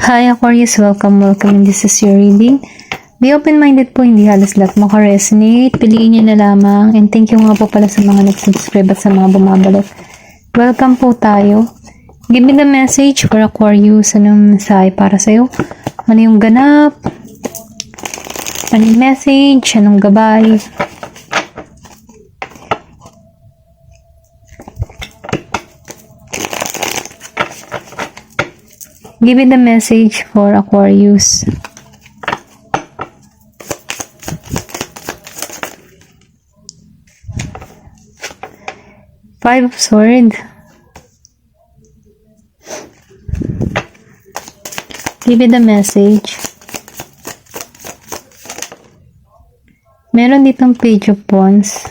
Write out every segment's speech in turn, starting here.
Hi Aquarius, welcome. This is your reading. Be open-minded po, hindi halos lahat makaresonate. Piliin nyo na lamang. And thank you nga po pala sa mga nag-subscribe at sa mga bumabalik. Welcome po tayo. Give me the message for Aquarius. Anong mensahe para sa'yo? Ano yung ganap? Anong message? Anong gabay? Give me the message for Aquarius. Five of Swords. Give me the message. Meron ditong Page of Wands.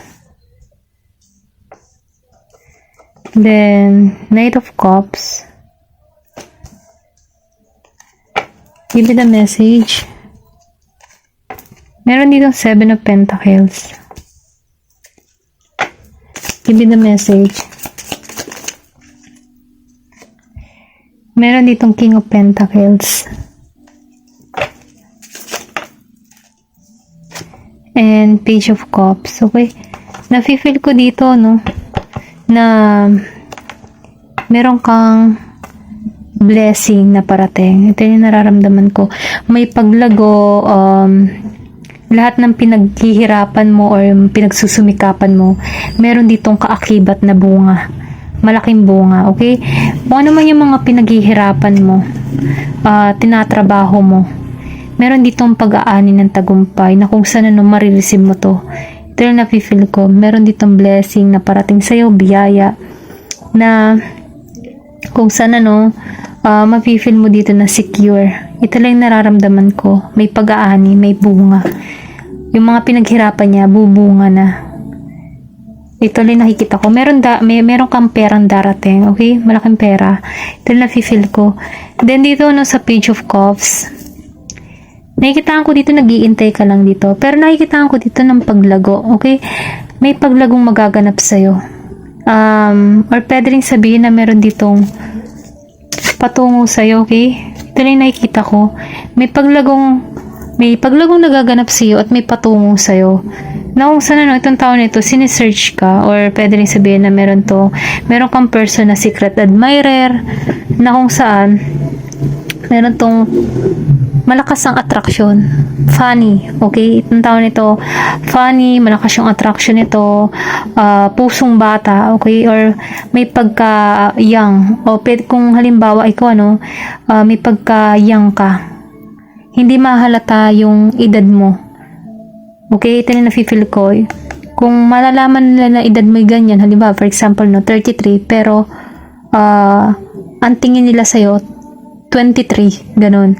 Then, Knight of Cups. Give me the message. Meron ditong Seven of Pentacles. Give me the message. Meron ditong King of Pentacles. And Page of Cups. Okay? Nafe-feel ko dito, no? Na meron kang blessing na parating. Ito yung nararamdaman ko. May paglago, lahat ng pinaghihirapan mo or pinagsusumikapan mo, meron ditong kaakibat na bunga. Malaking bunga, okay? Kung ano man yung mga pinaghihirapan mo, tinatrabaho mo, meron ditong pag-aani ng tagumpay na kung saan marireceive mo to. Ito yung nafe-feel ko. Meron ditong blessing na parating sa'yo, biyaya, na kung saan mafe-feel mo dito na secure. Ito lang nararamdaman ko. May pag-aani, may bunga. Yung mga pinaghirapan niya, bubunga na. Ito lang nakikita ko. Meron kang perang darating. Okay? Malaking pera. Ito lang nafe-feel ko. Then dito sa Page of Cups, nakikitaan ko dito, nag-iintay ka lang dito. Pero nakikitaan ko dito ng paglago. Okay? May paglagong magaganap sa'yo. Or pwede rin sabihin na meron ditong patungo sa'yo, okay? Ito lang nakikita ko. May paglagong nagaganap sa'yo at may patungo sa'yo. Na kung saan itong tao nito, sinesearch ka, or pwede rin sabihin na meron kang person na secret admirer, na kung saan meron tong malakas ang attraction. Funny, okay? Itong tao nito, funny, malakas yung attraction nito, pusong bata, okay? Or may pagka-young. O kung halimbawa ikaw, may pagka-young ka. Hindi mahalata yung edad mo. Okay? Ito na nafe-feel ko. Kung malalaman nila na edad mo ganyan, halimbawa, for example, 33, pero ang tingin nila sa'yo, 23, ganun.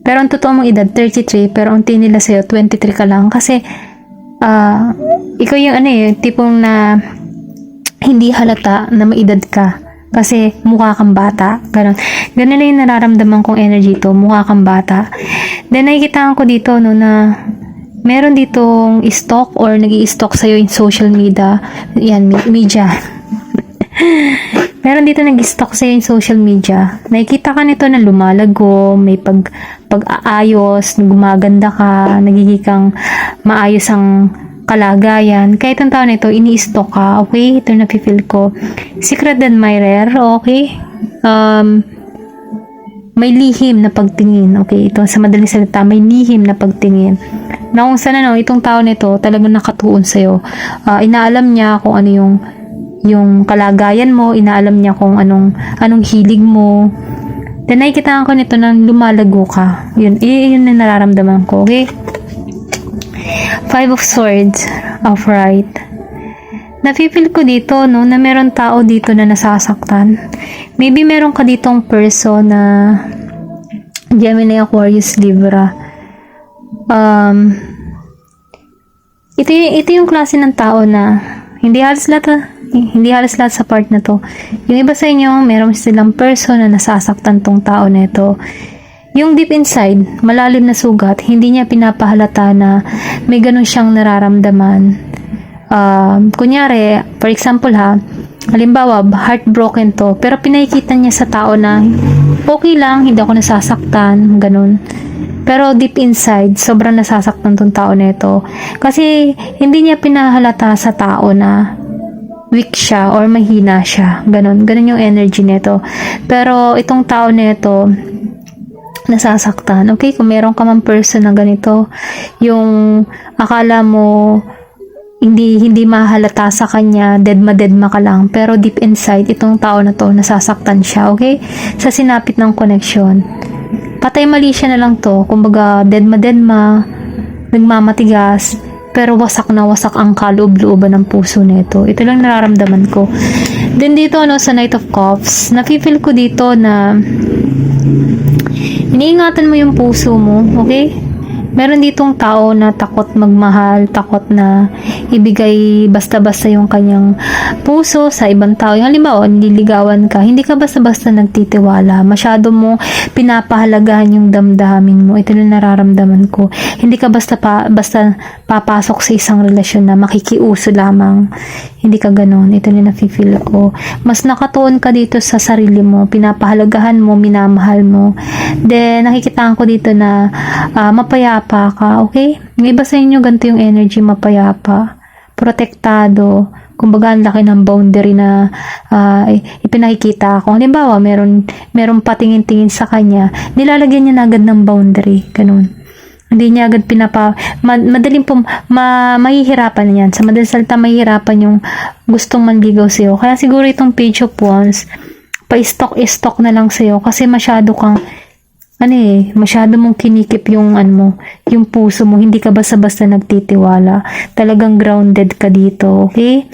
Pero ang totoo mong edad, 33, pero ang tingin nila sa'yo, 23 ka lang. Kasi, ikaw yung tipong na hindi halata na maedad ka. Kasi mukha kang bata. Ganun na yung nararamdaman kong energy to, mukha kang bata. Then nakikita ko dito, na meron ditong stock or nag-i-stock sa'yo in social media. Yan, media. Meron dito nag-stock sa'yo in social media. Nakikita ka nito na lumalago, may pag-aayos, gumaganda ka, nagiging kang maayos ang kalagayan. Kaya itong taon nito, ini-stock ka. Okay? Ito na-feel ko. Secret admirer. Okay? May lihim na pagtingin. Okay? Ito sa madaling salita, may lihim na pagtingin. Na kung saan itong taon nito, talagang nakatuon sa'yo. Inaalam niya kung ano yung kalagayan mo, inaalam niya kung anong hilig mo. Then nakikita ko nito nang lumalago ka. Yun na nararamdaman ko. Okay? Five of Swords, upright. Nafe-feel ko dito, na meron tao dito na nasasaktan. Maybe meron ka ditong person na Gemini, Aquarius, Libra. Ito yung klase ng tao na hindi halos lahat sa part na to. Yung iba sa inyo, meron silang person na nasasaktan tong tao na ito. Yung deep inside, malalim na sugat, hindi niya pinapahalata na may ganun siyang nararamdaman. Kunyari, for example halimbawa, heartbroken to, pero pinakikita niya sa tao na okay lang, hindi ako nasasaktan, ganun. Pero deep inside, sobrang nasasaktan tong tao na ito. Kasi hindi niya pinahalata sa tao na weak siya or mahina siya. Ganun yung energy nito. Pero itong tao na ito, nasasaktan. Okay, kung meron ka man person na ganito, yung akala mo hindi mahalata sa kanya, deadma ka lang, pero deep inside, itong tao na to, nasasaktan siya, okay? Sa sinapit ng connection. Patay mali siya na lang to, kumbaga, deadma, nagmamatigas, pero wasak na wasak ang kaloob-looban ng puso nito. Ito lang nararamdaman ko. Then dito, sa Knight of Cups, nafe-feel ko dito na iniingatan mo yung puso mo, okay? Meron ditong tao na takot magmahal, takot na ibigay basta-basta yung kanyang puso sa ibang tao. Yung halimbawa, nililigawan ka, hindi ka basta-basta nagtitiwala. Masyado mo pinapahalagahan yung damdamin mo. Ito na nararamdaman ko. Hindi ka basta papasok sa isang relasyon na makikiuso lamang. Hindi ka ganon. Ito na nafe-feel ko. Mas nakatuon ka dito sa sarili mo. Pinapahalagahan mo, minamahal mo. Then, nakikita ko dito na mapayapa ka, okay? Yung iba sa inyo, ganito yung energy, mapayapa, protektado, kumbaga ang laki ng boundary na ipinakikita ako. Halimbawa, meron patingin-tingin sa kanya, nilalagyan niya na agad ng boundary, ganun. Hindi niya agad madaling mahihirapan yan. Sa madaling salita, mahihirapan yung gustong manligaw sa'yo. Kaya siguro itong Page of Wands, pa-stock na lang sa'yo kasi masyado kang masyado mong kinikip yung yung puso mo, hindi ka basta-basta nagtitiwala. Talagang grounded ka dito, okay?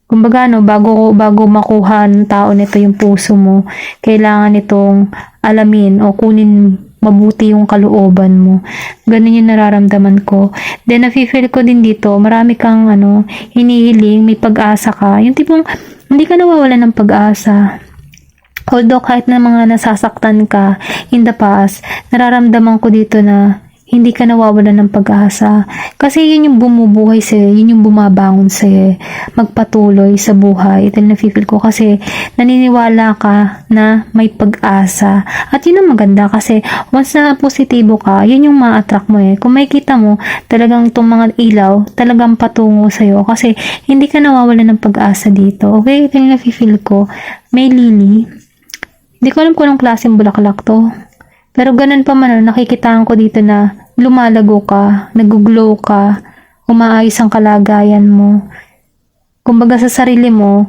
Kumbaga, bago makuha ng tao nito yung puso mo, kailangan itong alamin o kunin mabuti yung kalooban mo. Ganun yung nararamdaman ko. Then, nafe-feel ko din dito, marami kang hinihiling, may pag-asa ka. Yung tipong, hindi ka nawawala ng pag-asa. Although kahit na mga nasasaktan ka in the past, nararamdaman ko dito na hindi ka nawawalan ng pag-asa. Kasi yun yung bumubuhay sa'yo, yun yung bumabangon sa'yo, magpatuloy sa buhay. Ito na feel ko kasi naniniwala ka na may pag-asa. At yun ang maganda kasi once na positibo ka, yun yung ma-attract mo eh. Kung makikita mo, talagang itong mga ilaw, talagang patungo sa'yo kasi hindi ka nawawalan ng pag-asa dito. Okay? Ito yung feel ko. May lily. Hindi ko alam kung anong klaseng bulaklak to. Pero ganun pa man, nakikitaan ko dito na lumalago ka, nag-glow ka, umaayos ang kalagayan mo. Kumbaga sa sarili mo,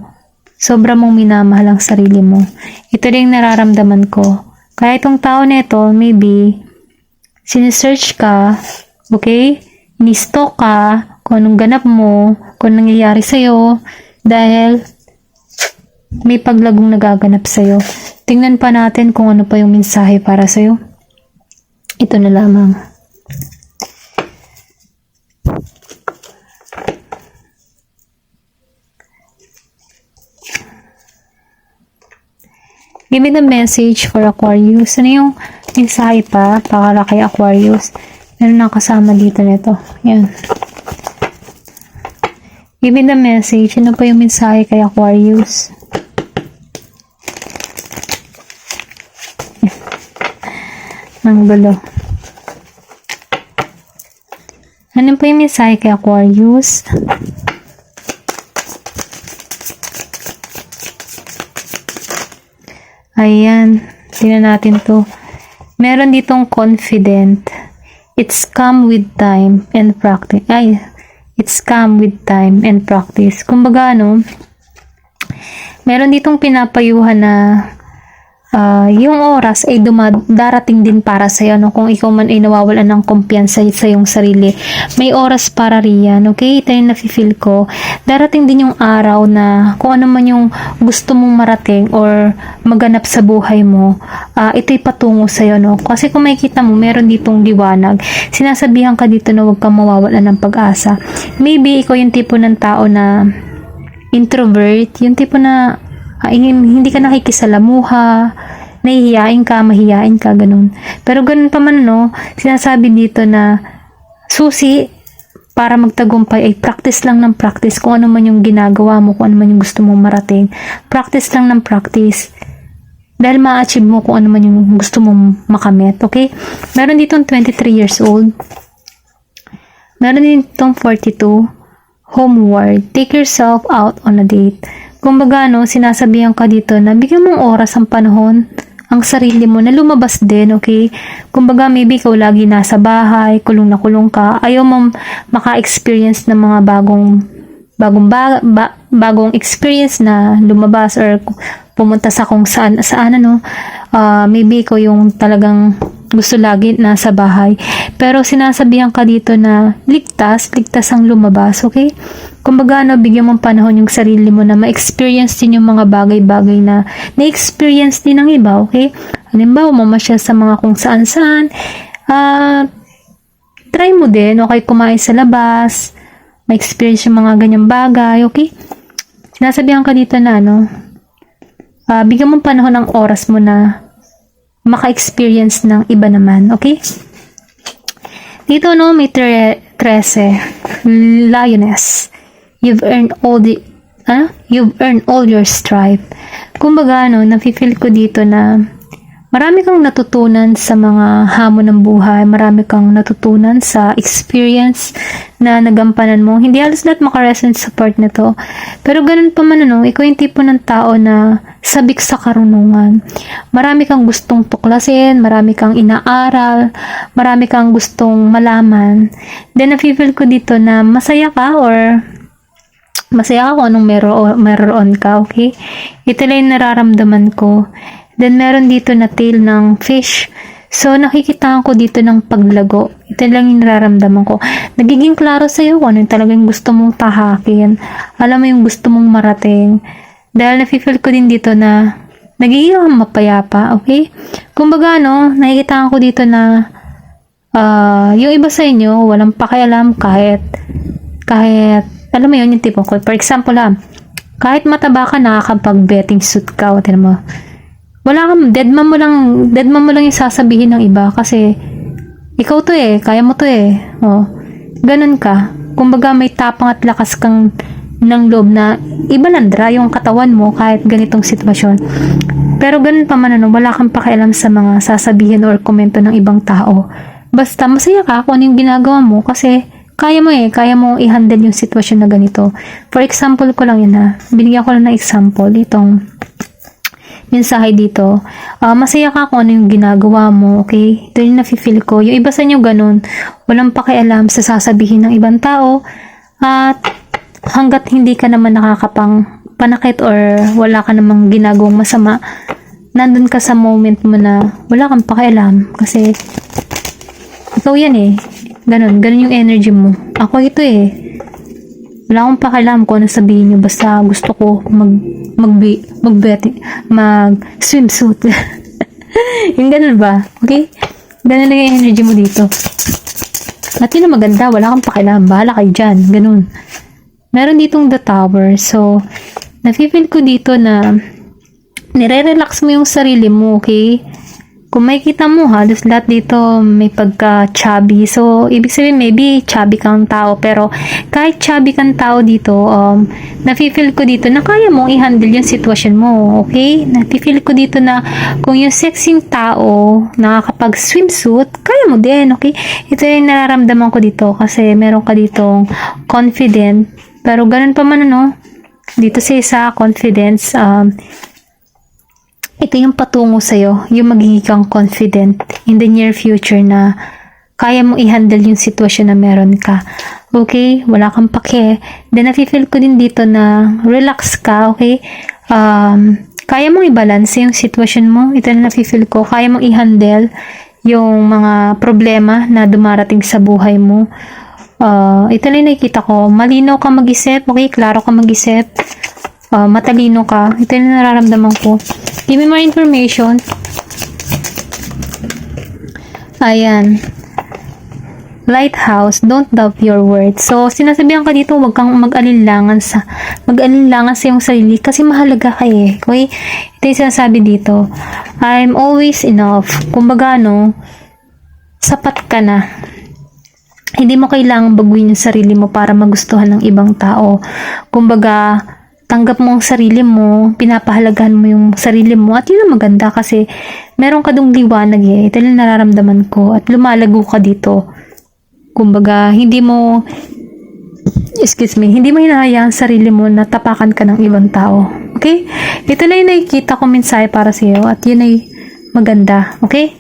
sobra mong minamahal ang sarili mo. Ito rin nararamdaman ko. Kaya itong tao na ito, maybe, sinesearch ka, okay? Ni-stalk ka, kung anong ganap mo, kung anong nangyayari sa'yo, dahil may paglagong nagaganap sa'yo. Tingnan pa natin kung ano pa yung mensahe para sa'yo. Ito na lamang. Give me the message for Aquarius. Ano yung mensahe para kay Aquarius? Meron na kasama dito nito. Yan. Give me the message. Ano pa yung mensahe kay Aquarius? Ang gulo. Ano pa yung mensahe kay Aquarius? Ayan. Tingnan natin to. Meron ditong confident. It's come with time and practice. It's come with time and practice. Kumbaga, meron ditong pinapayuhan na yung oras ay darating din para sa'yo, kung ikaw man ay nawawalan ng kumpiyansa sa iyong sarili, may oras para riyan, okay? Ito yung nafe-feel ko. Darating din yung araw na kung ano man yung gusto mong marating or maganap sa buhay mo, ito'y patungo sa'yo, Kasi kung makikita mo, meron ditong liwanag. Sinasabihan ka dito na huwag kang mawawalan ng pag-asa. Maybe ikaw yung tipo ng tao na introvert, yung tipo na hindi ka nakikisalamuha, nahihiyain ka, mahihiyain ka, ganun. Pero ganun pa man, sinasabi dito na susi para magtagumpay ay practice lang ng practice. Kung ano man yung ginagawa mo, kung ano man yung gusto mong marating, practice lang ng practice. dahil ma-achieve mo kung ano man yung gusto mong makamit, okay? Meron ditong 23 years old. Meron ditong 42. Homeward. Take yourself out on a date. Kumbaga, no, sinasabihan ka dito na bigyan mong oras ang panahon, ang sarili mo, na lumabas din, okay? Kumbaga, maybe ikaw lagi nasa bahay, kulong na kulong ka, ayaw mo maka-experience ng mga bagong experience na lumabas or pumunta sa kung saan, ano, maybe ikaw yung talagang gusto lagi nasa bahay. Pero sinasabihan ka dito na ligtas ang lumabas, okay? Kumbaga, no, bigyan mong panahon yung sarili mo na ma-experience din yung mga bagay-bagay na na-experience din ng iba, okay? Halimbawa, mamasyal sa mga kung saan-saan, try mo din, okay, kumain sa labas, ma-experience yung mga ganyang bagay, okay? Sinasabihan ka dito na, ano, bigyan mong panahon ng oras mo na maka-experience ng iba naman, okay? Dito, no, may 13, Lioness. You've earned all your stripe. Kumbaga, no, nafe-feel ko dito na marami kang natutunan sa mga hamon ng buhay, marami kang natutunan sa experience na nagampanan mo. Hindi halos lahat makaresonate sa part na to. Pero ganun pa man, ano, ikaw yung tipo ng tao na sabik sa karunungan. Marami kang gustong tuklasin, marami kang inaaral, marami kang gustong malaman. Then, nafe-feel ko dito na masaya ka kung anong meron ka, okay? Ito lang yung nararamdaman ko. Then, meron dito na tail ng fish. So, nakikita ko dito ng paglago. Ito lang yung nararamdaman ko. Nagiging klaro sa'yo kung ano yung talagang gusto mong tahakin. Alam mo yung gusto mong marating. Dahil nafe-feel ko din dito na nagiging mapayapa, okay? Kumbaga, no, nakikita ko dito na yung iba sa inyo, walang pakialam kahit, alam mo yun, yung tipo ko. For example, kahit mataba ka, nakakapag-betting suit ka, o tinan mo, wala kang, deadman mo lang yung sasabihin ng iba kasi ikaw to kaya mo to ganun ka. Kumbaga may tapang at lakas kang ng loob na ibalandra yung katawan mo kahit ganitong sitwasyon. Pero ganun pa man, ano, wala kang pakialam sa mga sasabihin or komento ng ibang tao. Basta masaya ka kung ano yung ginagawa mo kasi kaya mo i-handle yung sitwasyon na ganito. For example ko lang yun, binigyan ko lang ng example itong mensahe dito. Masaya ka kung ano yung ginagawa mo, okay? Ito yung nafe-feel ko. Yung iba sa inyo ganun, walang pakialam sa sasabihin ng ibang tao at hanggat hindi ka naman panakit or wala ka namang ginagawang masama, nandun ka sa moment mo na wala kang pakialam kasi ikaw yan ganun yung energy mo. Ako ito wala akong pakialam kung ano sabihin nyo, basta gusto ko mag-swimsuit. Yung ganun ba? Okay? Ganun lang yung energy mo dito. At yun na maganda, wala kang pakialam, bahala kayo dyan. Ganun. Meron ditong The Tower. So, nafe-feel ko dito na nire-relax mo yung sarili mo, okay? Kung makikita mo, halos lahat dito may pagka-chubby. So, ibig sabihin, maybe chubby kang tao. Pero, kahit chubby kang tao dito, nafe-feel ko dito na kaya mong i-handle yung sitwasyon mo. Okay? Nafe-feel ko dito na kung yung sexing tao nakakapag-swimsuit, kaya mo din. Okay? Ito yung nararamdaman ko dito kasi meron ka ditong confident. Pero, ganun pa man, ano, dito sa isa, confidence, ito yung patungo sa'yo, yung magiging kang confident in the near future na kaya mong i-handle yung sitwasyon na meron ka. Okay? Wala kang pake. Then, nafe-feel ko din dito na relax ka, okay? Kaya mong i-balance yung sitwasyon mo. Ito na nafe-feel ko. Kaya mong i-handle yung mga problema na dumarating sa buhay mo. Ito lang nakikita ko. Malinaw ka mag-isip, okay? Klaro ka mag-isip. Matalino ka. Ito yung nararamdaman ko. Give me more information. Ayan. Lighthouse, don't doubt your words. So, sinasabihan ka dito, huwag kang mag-alinlangan sa iyong sarili kasi mahalaga ka Okay? Ito yung sinasabi dito. I'm always enough. Kumbaga, no, sapat ka na. Hindi mo kailangang baguhin yung sarili mo para magustuhan ng ibang tao. Kumbaga, tanggap mo ang sarili mo, pinapahalagahan mo yung sarili mo, at yun ang maganda kasi meron ka dong liwanag eh. Ito lang nararamdaman ko at lumalago ka dito. Kumbaga, hindi mo hinahayaan sarili mo na tapakan ka ng ibang tao. Okay? Ito na yung nakikita ko mensahe para sa iyo at yun ay maganda. Okay?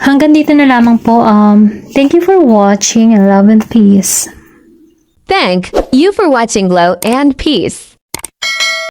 Hanggang dito na lamang po. Thank you for watching and love and peace. Thank you for watching Glow and Peace.